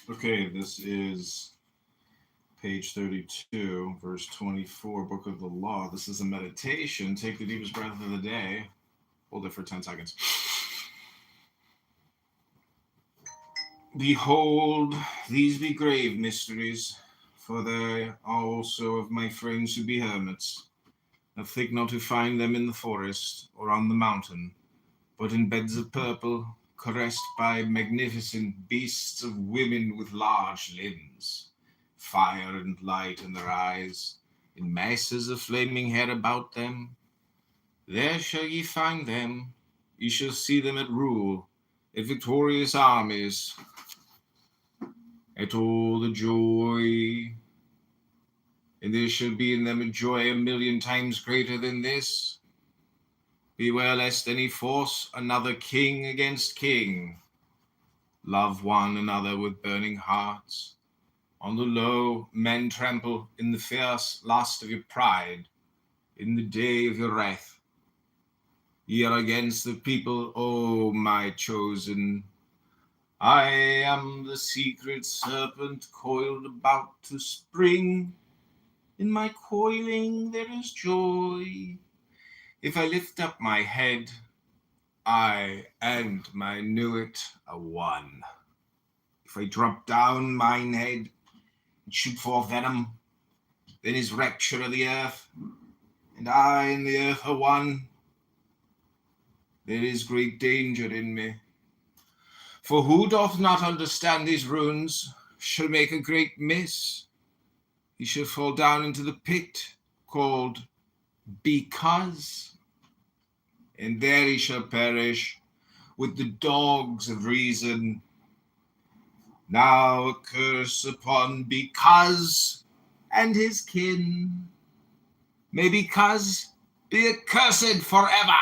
Okay, this is page 32, verse 24, Book of the Law. This is a meditation. Take the deepest breath of the day. Hold it for 10 seconds. Behold, these be grave mysteries, for they are also of my friends who be hermits. I think not to find them in the forest or on the mountain, but in beds of purple, caressed by magnificent beasts of women with large limbs, fire and light in their eyes, in masses of flaming hair about them. There shall ye find them. Ye shall see them at rule, at victorious armies, at all the joy. And there shall be in them a joy a million times greater than this. Beware lest any force another king against king. Love one another with burning hearts. On the low men trample in the fierce lust of your pride, in the day of your wrath. Ye are against the people, O my chosen. I am the secret serpent coiled about to spring. In my coiling there is joy. If I lift up my head, I and my nuet are one. If I drop down mine head and shoot forth venom, then is rapture of the earth, and I and the earth are one. There is great danger in me. For who doth not understand these runes shall make a great miss. He shall fall down into the pit called Because, and there he shall perish with the dogs of reason. Now a curse upon Because and his kin. May Because be accursed forever.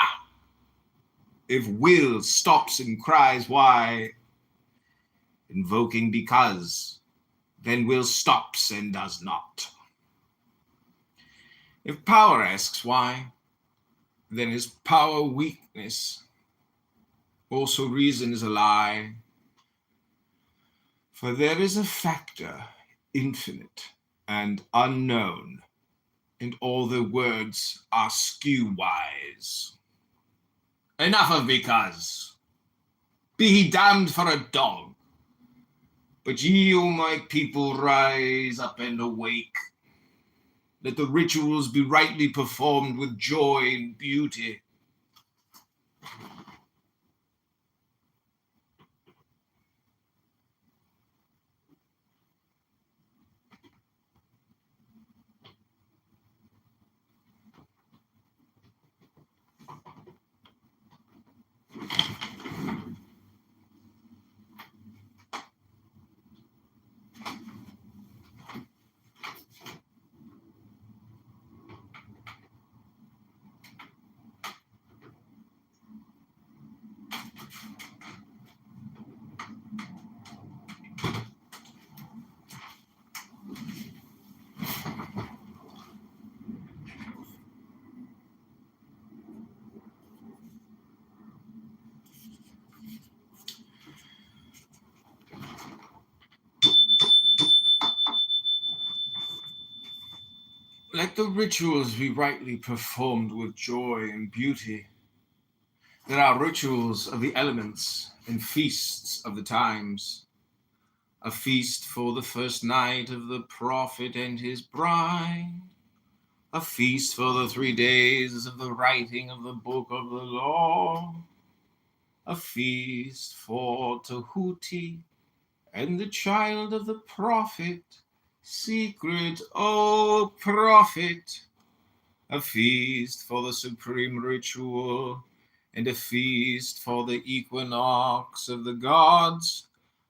If will stops and cries why, invoking Because, then will stops and does not. If power asks why, then is power weakness. Also reason is a lie. For there is a factor infinite and unknown, and all the words are skew-wise. Enough of Because. Be he damned for a dog. But ye, O my people, rise up and awake. Let the rituals be rightly performed with joy and beauty. Let the rituals be rightly performed with joy and beauty. There are rituals of the elements and feasts of the times. A feast for the first night of the prophet and his bride. A feast for the 3 days of the writing of the book of the law. A feast for Tahuti and the child of the prophet. Secret, O prophet. A feast for the supreme ritual, and a feast for the equinox of the gods,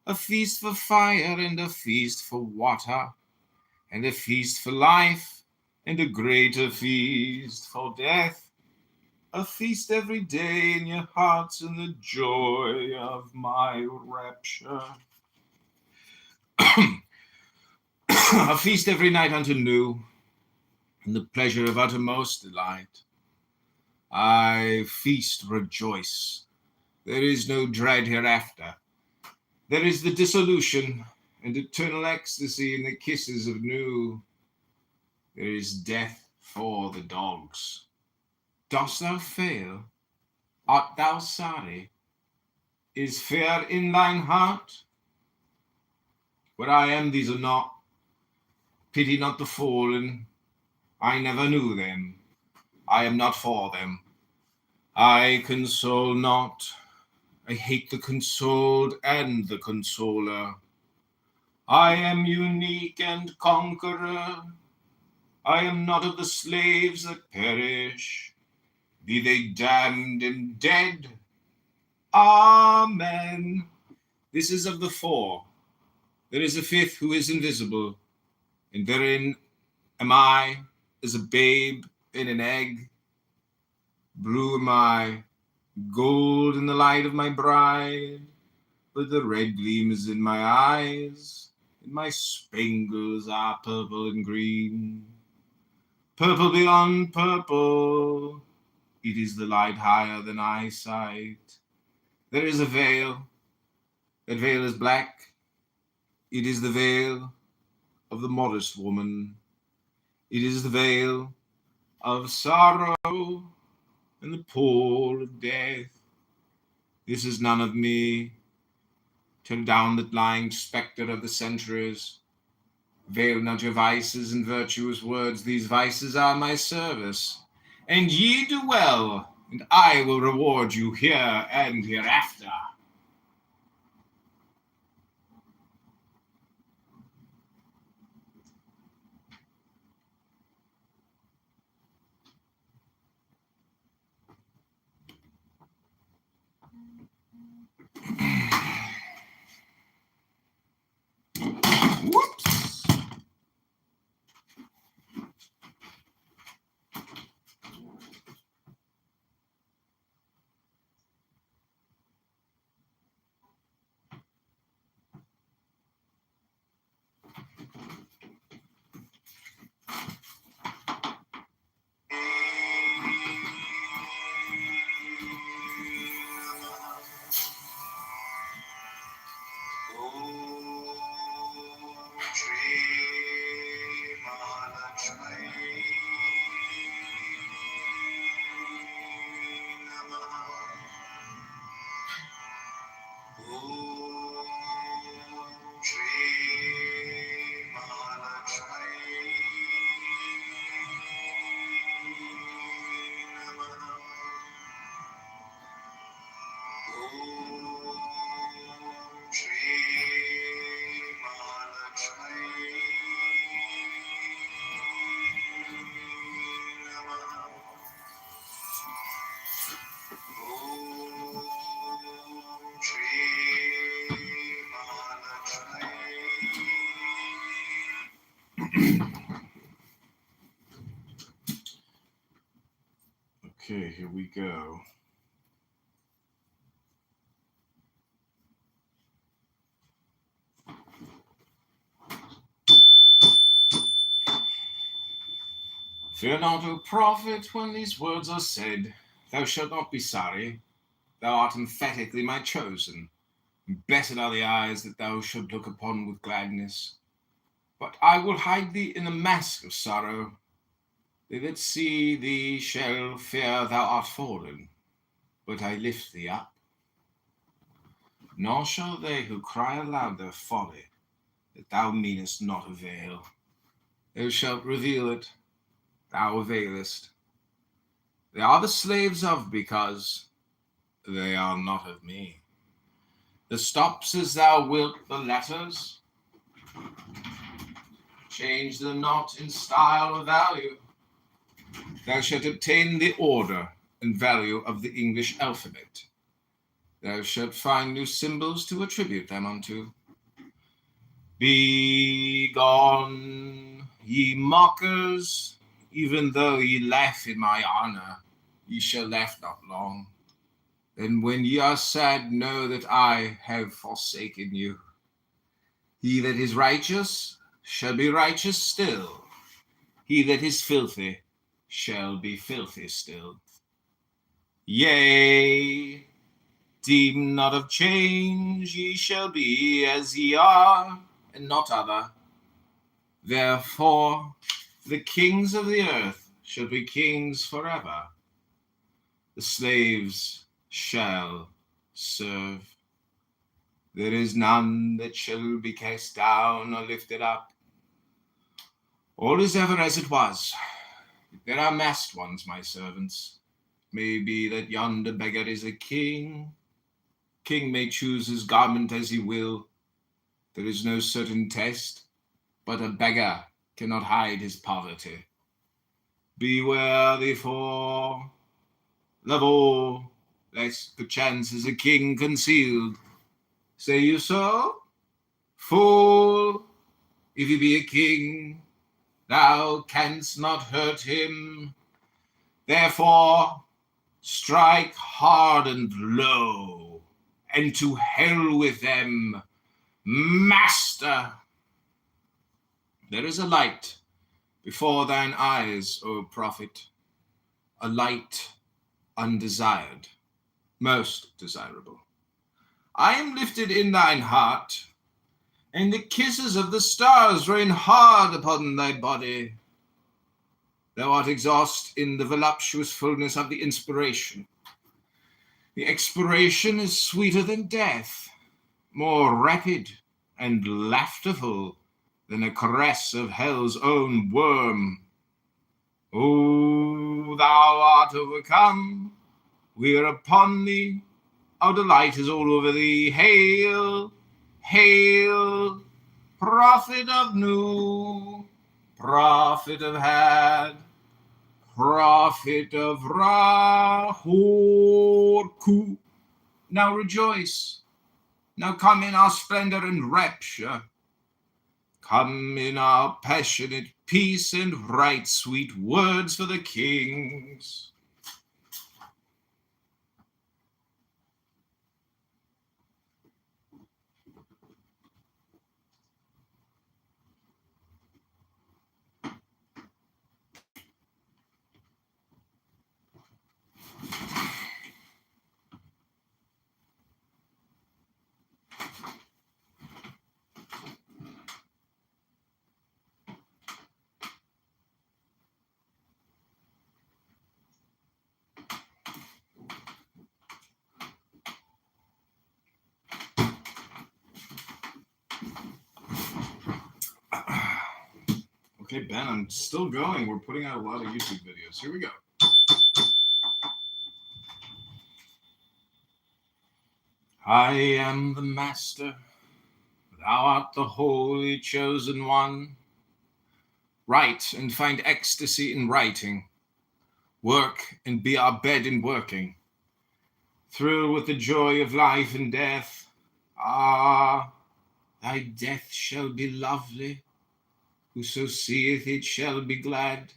a feast for fire, and a feast for water, and a feast for life, and a greater feast for death, a feast every day in your hearts in the joy of my rapture. A feast every night unto new, in the pleasure of uttermost delight. I feast, rejoice. There is no dread hereafter. There is the dissolution and eternal ecstasy in the kisses of new. There is death for the dogs. Dost thou fail? Art thou sorry? Is fear in thine heart? Where I am, these are not. Pity not the fallen. I never knew them. I am not for them. I console not. I hate the consoled and the consoler. I am unique and conqueror. I am not of the slaves that perish. Be they damned and dead. Amen. This is of the four. There is a fifth who is invisible, and therein am I as a babe in an egg. Blue am I, gold in the light of my bride, but the red gleam is in my eyes, and my spangles are purple and green. Purple beyond purple, it is the light higher than eyesight. There is a veil, that veil is black. It is the veil of the modest woman. It is the veil of sorrow and the pall of death. This is none of me. Turn down that lying spectre of the centuries. Veil not your vices and virtuous words. These vices are my service. And ye do well, and I will reward you here and hereafter. Whoops. Okay, here we go. Fear not, O prophet, when these words are said. Thou shalt not be sorry. Thou art emphatically my chosen. Blessed are the eyes that thou shalt look upon with gladness. But I will hide thee in a mask of sorrow. They that see thee shall fear thou art fallen, but I lift thee up. Nor shall they who cry aloud their folly, that thou meanest not avail. Thou shalt reveal it, thou availest. They are the slaves of because they are not of me. The stops as thou wilt the letters, change them not in style or value. Thou shalt obtain the order and value of the English alphabet. Thou shalt find new symbols to attribute them unto. Be gone, ye mockers, even though ye laugh in my honor, ye shall laugh not long. Then when ye are sad, know that I have forsaken you. He that is righteous shall be righteous still. He that is filthy shall be filthy still. Yea, deem not of change, ye shall be as ye are, and not other. Therefore, the kings of the earth shall be kings forever. The slaves shall serve. There is none that shall be cast down or lifted up. All is ever as it was. There are masked ones, my servants. It may be that yonder beggar is a king. King may choose his garment as he will. There is no certain test, but a beggar cannot hide his poverty. Beware, therefore, of all, lest perchance is a king concealed. Say you so? Fool, if he be a king, thou canst not hurt him. Therefore, strike hard and low, and to hell with them, master. There is a light before thine eyes, O prophet, a light undesired, most desirable. I am lifted in thine heart, and the kisses of the stars rain hard upon thy body. Thou art exhaust in the voluptuous fullness of the inspiration. The expiration is sweeter than death, more rapid and laughterful than a caress of hell's own worm. O thou art overcome, we are upon thee, our delight is all over thee. Hail, hail, prophet of Nu, prophet of Had, prophet of Ra-Hor-Ku. Now rejoice, now come in our splendor and rapture. Come in our passionate peace and write sweet words for the kings. Okay, Ben, I'm still going. We're putting out a lot of YouTube videos. Here we go. I am the master. Thou art the holy chosen one. Write and find ecstasy in writing. Work and be our bed in working. Thrill with the joy of life and death. Ah, thy death shall be lovely. Whoso seeth it shall be glad.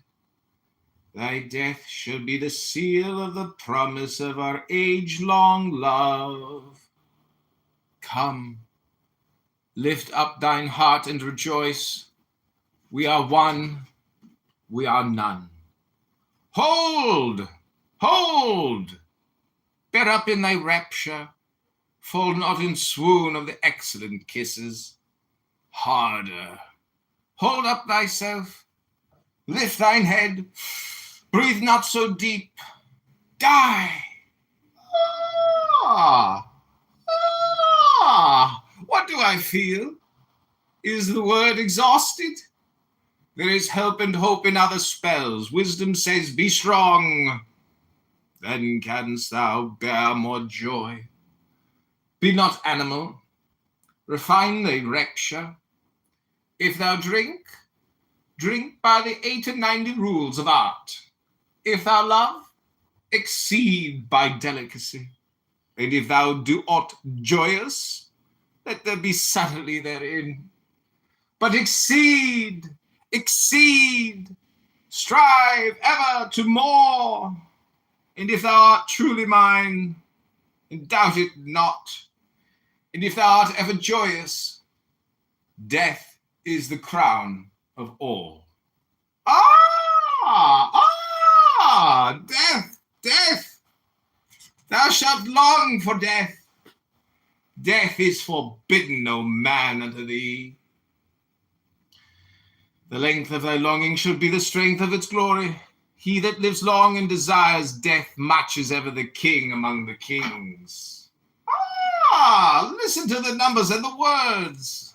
Thy death shall be the seal of the promise of our age-long love. Come, lift up thine heart and rejoice. We are one, we are none. Hold, hold, bear up in thy rapture. Fall not in swoon of the excellent kisses. Harder. Hold up thyself, lift thine head, breathe not so deep, die. What do I feel? Is the word exhausted? There is help and hope in other spells. Wisdom says, be strong. Then canst thou bear more joy. Be not animal, refine thy rapture. If thou drink, drink by the 90 rules of art. If thou love, exceed by delicacy. And if thou do aught joyous, let there be subtlety therein. But exceed, exceed, strive ever to more. And if thou art truly mine, and doubt it not, and if thou art ever joyous, death is the crown of all. Death, death. Thou shalt long for death. Death is forbidden, O man, unto thee. The length of thy longing should be the strength of its glory. He that lives long and desires death much is ever the king among the kings. Ah, listen to the numbers and the words.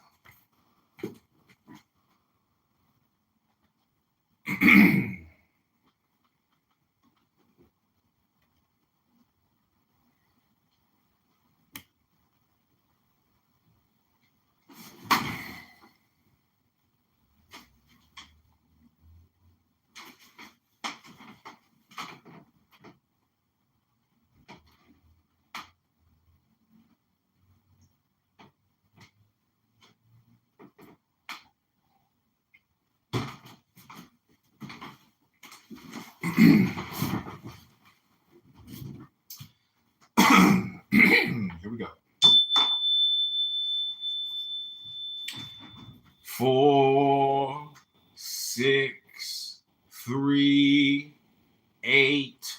Here we go. 4, 6, 3, 8,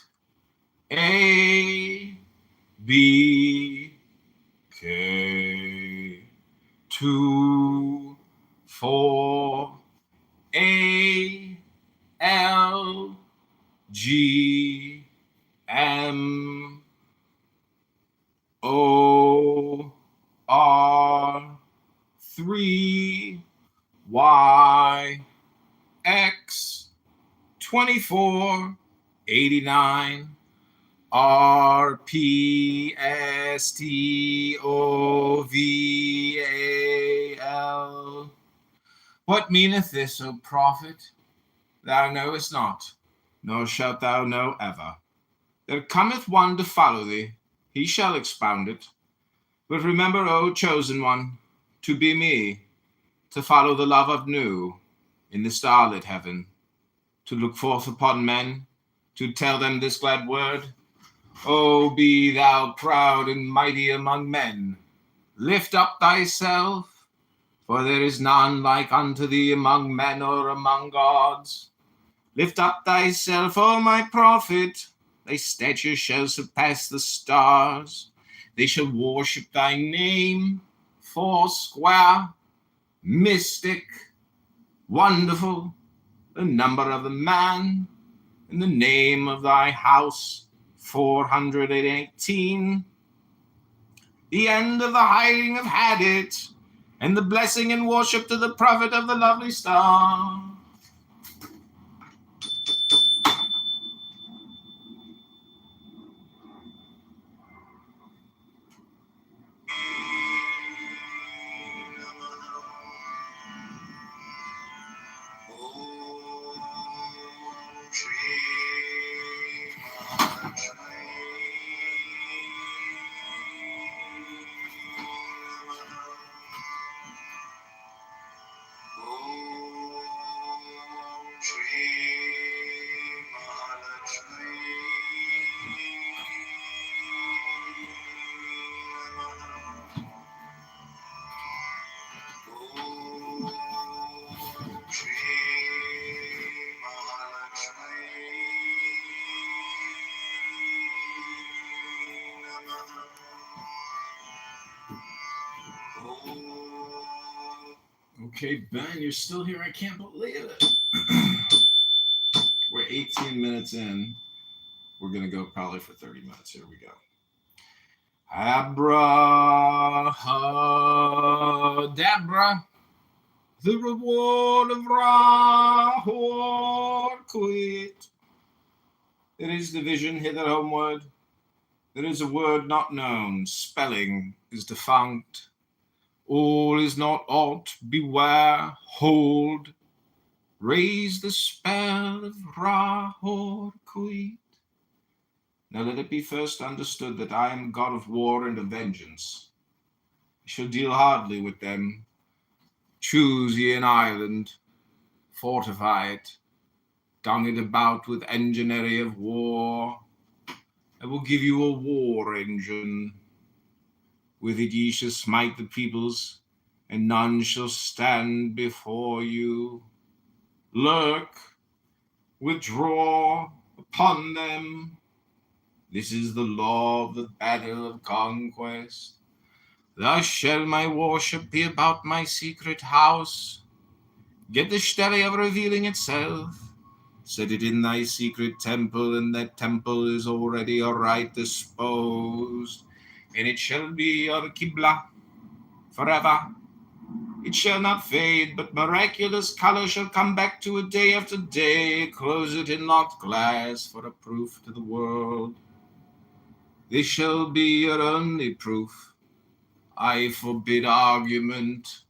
A, B, K, 2, 4, A, L, G, M, O, R, 3, Y, X, 24, 89, R, P, S, T, O, V, A, L. What meaneth this, O prophet? Thou knowest not, nor shalt thou know ever. There cometh one to follow thee, he shall expound it. But remember, O chosen one, to be me, to follow the love of Nu in the starlit heaven, to look forth upon men, to tell them this glad word. O be thou proud and mighty among men. Lift up thyself, for there is none like unto thee among men or among gods. Lift up thyself, O my prophet. Thy stature shall surpass the stars. They shall worship thy name, foursquare, mystic, wonderful, the number of the man, in the name of thy house, 418. The end of the hiding of had it, and the blessing and worship to the prophet of the lovely star. Okay, Ben, you're still here. I can't believe it. We're 18 minutes in. We're going to go probably for 30 minutes. Here we go. Abrahadabra, the reward of Rahor quit. There is division hither homeward. There is a word not known. Spelling is defunct. All is not aught. Beware. Hold. Raise the spell of Rahor quit. Now let it be first understood that I am God of war and of vengeance. I shall deal hardly with them. Choose ye an island, fortify it, dung it about with enginery of war. I will give you a war engine. With it ye shall smite the peoples, and none shall stand before you. Lurk, withdraw upon them. This is the law of the battle of conquest. Thus shall my worship be about my secret house, Get the stele of revealing itself. Set it in thy secret temple, and that temple is already aright disposed, and it shall be your Qibla forever. It shall not fade, but miraculous color shall come back to it day after day. Close it in locked glass for a proof to the world. This shall be your only proof. I forbid argument.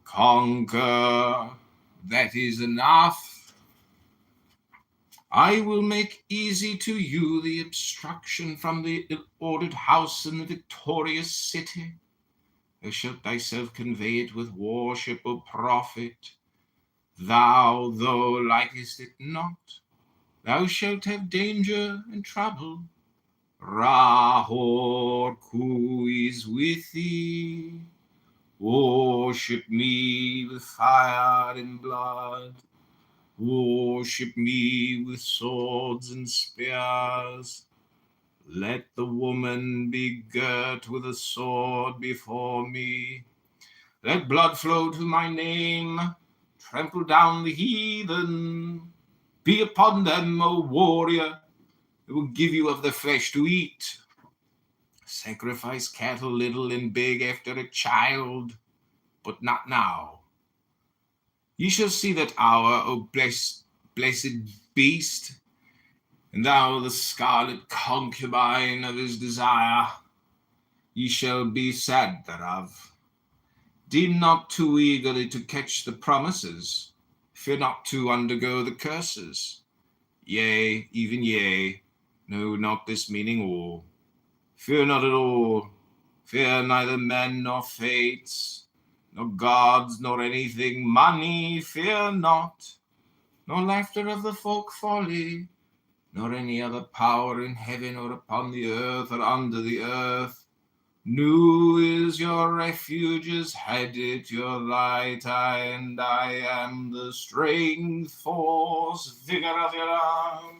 Conquer. That is enough. I will make easy to you the obstruction from the ill-ordered house in the victorious city. Thou shalt thyself convey it with worship or profit. Thou, though likest it not, thou shalt have danger and trouble. Rahor Ku is with thee. Worship me with fire and blood. Worship me with swords and spears. Let the woman be girt with a sword before me. Let blood flow to my name. Trample down the heathen. Be upon them, O warrior. It will give you of the flesh to eat. Sacrifice cattle little and big after a child, but not now. Ye shall see that hour, O blessed beast, and thou the scarlet concubine of his desire. Ye shall be sad thereof. Deem not too eagerly to catch the promises. Fear not to undergo the curses. Yea, even yea, know not this meaning all. Fear not at all. Fear neither men nor fates, nor gods, nor anything money. Fear not, nor laughter of the folk folly, nor any other power in heaven or upon the earth or under the earth. New is your refuge, is headed your right eye, and I am the strength, force, vigor of your arms.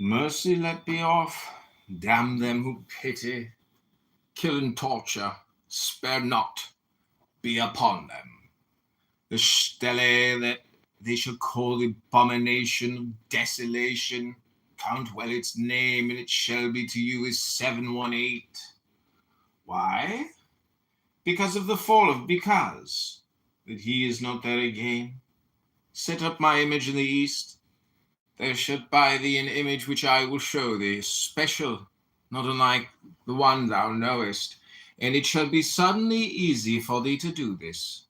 Mercy let be off, damn them who pity, kill and torture, spare not, be upon them. The stele that they shall call the abomination of desolation, count well its name, and it shall be to you as 718. Why? Because of the fall of Because, that he is not there again. Set up my image in the east. Thou shalt buy thee an image which I will show thee, special, not unlike the one thou knowest, and it shall be suddenly easy for thee to do this.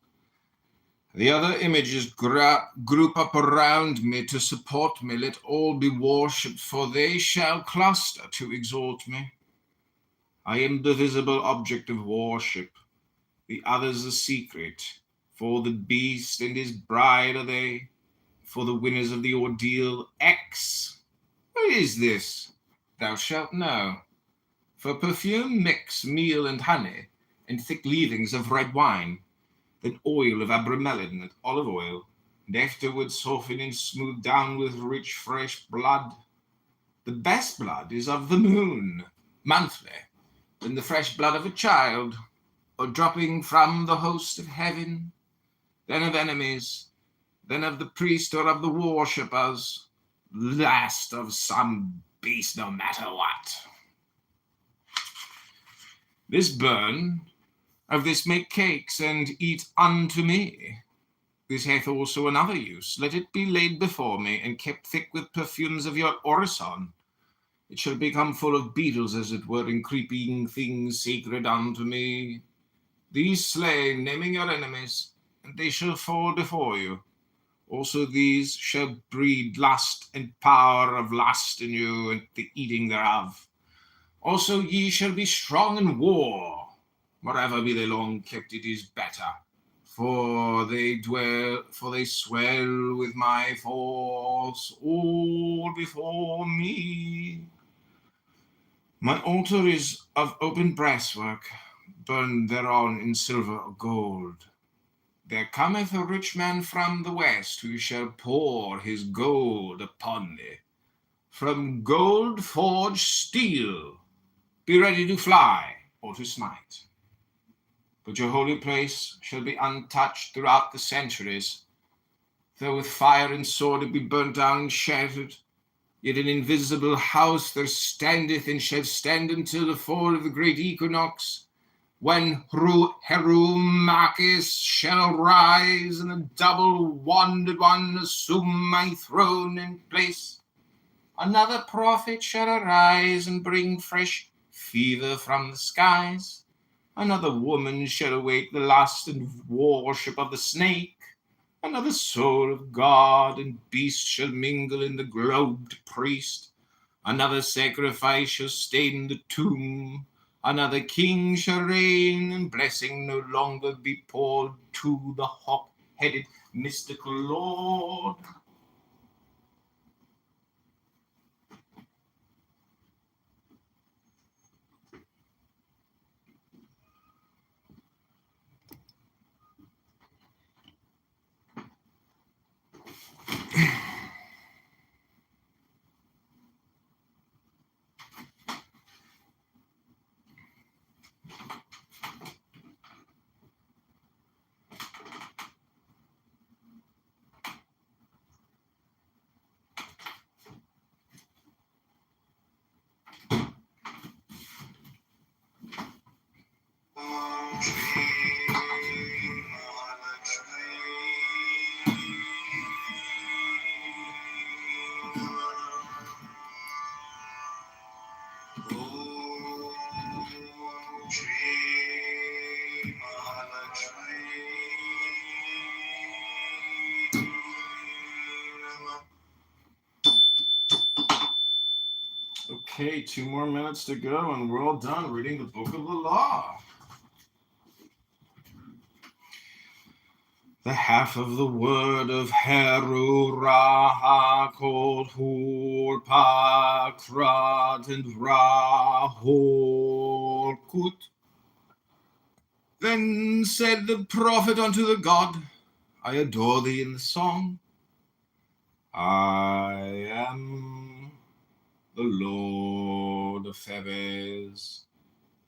The other images group up around me to support me. Let all be worshipped, for they shall cluster to exalt me. I am the visible object of worship, the others the secret. For the beast and his bride are they, for the winners of the ordeal. X. What is this? Thou shalt know. For perfume mix meal and honey, and thick leavings of red wine, then oil of abromelon and olive oil, and afterwards soften and smooth down with rich fresh blood. The best blood is of the moon, monthly, than the fresh blood of a child, or dropping from the host of heaven, then of enemies, then of the priest or of the worshippers, last of some beast, no matter what. This burn, of this make cakes, and eat unto me. This hath also another use. Let it be laid before me, and kept thick with perfumes of your orison. It shall become full of beetles, as it were, and creeping things sacred unto me. These slay, naming your enemies, and they shall fall before you. Also these shall breed lust and power of lust in you, and the eating thereof. Also ye shall be strong in war. Wherever be they long kept, it is better. For they swell with my force all before me. My altar is of open brasswork, burned thereon in silver or gold. There cometh a rich man from the west, who shall pour his gold upon thee. From gold forged steel, be ready to fly or to smite. But your holy place shall be untouched throughout the centuries. Though with fire and sword it be burnt down and shattered, yet an invisible house there standeth, and shall stand until the fall of the great equinox, when Herumachus shall rise, and a double-wanded one assume my throne and place. Another prophet shall arise and bring fresh fever from the skies. Another woman shall awake the lust and worship of the snake. Another soul of God and beast shall mingle in the globed priest. Another sacrifice shall stain the tomb. Another king shall reign, and blessing no longer be poured to the hawk-headed mystical lord. Okay, 2 more minutes to go, and we're all done reading the Book of the Law. The half of the word of Heruraha called Hulpakrat and Rahorkut. Then said the prophet unto the god, I adore thee in the song. I am the Lord of Thebes,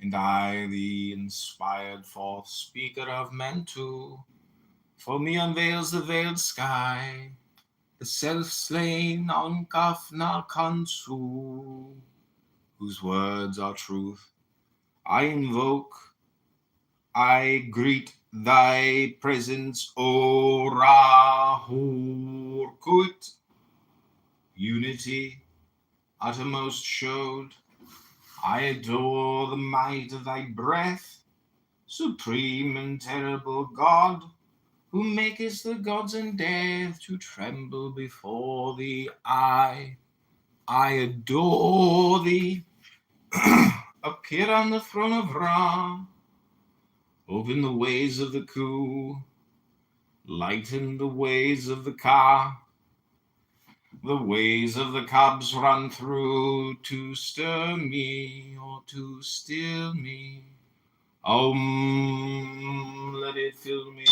and I the inspired forth speaker of men too. For me unveils the veiled sky, the self-slain Ankaf Kansu, whose words are truth. I invoke, I greet thy presence, O Rahurkut. Unity uttermost showed. I adore the might of thy breath, supreme and terrible God, who makest the gods and death to tremble before thee. I adore thee. Appear on the throne of Ra. Open the ways of the Ku. Lighten the ways of the Ka. The ways of the cubs run through to stir me or to still me. Let it fill me